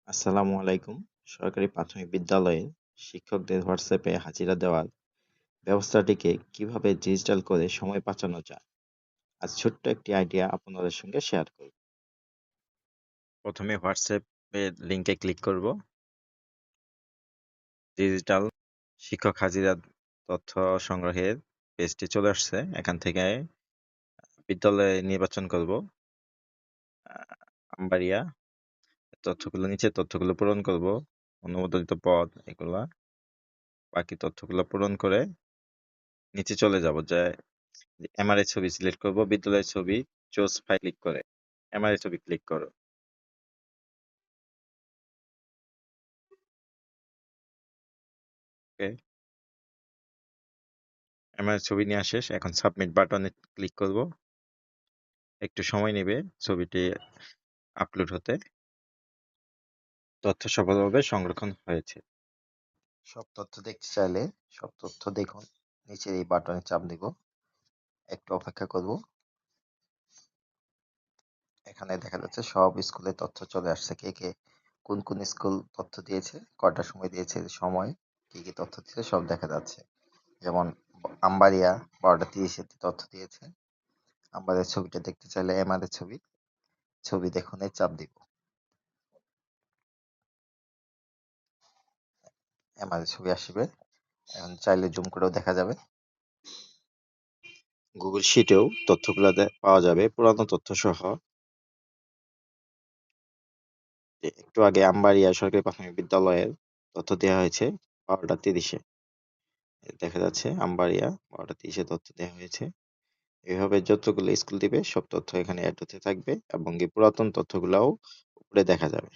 আসসালামু আলাইকুম। সরকারি প্রাথমিক বিদ্যালয়ে শিক্ষকদের হোয়াটসঅ্যাপে হাজিরা দেওয়ার ব্যবস্থাটিকে কিভাবে ডিজিটাল করে সময় বাঁচানো যায়? আজ ছোট্ট একটি আইডিয়া আপনাদের সঙ্গে শেয়ার করব। প্রথমে হোয়াটসঅ্যাপের লিংকে ক্লিক করব। ডিজিটাল শিক্ষক হাজিরা তথ্য সংগ্রহের পেজটি চলে আসছে। এখান থেকে বিদ্যালয়ে নির্বাচন করব। আমবাড়িয়া নিচে তথ্যগুলো পূরণ করব। অনুমোদিত পদ এগুলা বাকি তথ্যগুলো পূরণ করে নিচে চলে যাব যে এমআরআই ছবি সিলেক্ট করব, বিদ্যালয়ের ছবি, চুজ ফাইল ক্লিক করে এমআরআই ছবি ক্লিক করো। ওকে, এমআরআই ছবি নেওয়া শেষ। এখন সাবমিট বাটনে ক্লিক করব। একটু সময় নেবে ছবিটি আপলোড হতে। তথ্য সফলভাবে সংরক্ষণ হয়েছে। সব তথ্য দেখতে চাইলে সব তথ্য দেখুন, নিচের এই বাটনে চাপ দিব। একটু অপেক্ষা করব। এখানে দেখা যাচ্ছে সব স্কুলের তথ্য চলে আসছে। কে কে কোন কোন স্কুল তথ্য দিয়েছে, কয়টার সময় দিয়েছে, সময়, কি কি তথ্য দিয়েছে সব দেখা যাচ্ছে। যেমন আমবাড়িয়া 12:30 তথ্য দিয়েছে। আমবাড়িয়ার ছবিটা দেখতে চাইলে এমআরআই ছবি দেখুন চাপ দিব। এমআরআই ছবি আসবে। এখন চাইলে জুম করেও দেখা যাবে। গুগল শিটেও তথ্যগুলো পাওয়া যাবে পুরানো তথ্য সহ। একটু আগে আমবাড়িয়া সরকারি প্রাথমিক বিদ্যালয়ের তথ্য দেওয়া হয়েছে 12:30। দেখা যাচ্ছে আমবাড়িয়া 12:30 তথ্য দেওয়া হয়েছে। এভাবে যতগুলো স্কুল দিবে সব তথ্য এখানে অ্যাড হতে থাকবে এবং পুরাতন তথ্যগুলাও উপরে দেখা যাবে।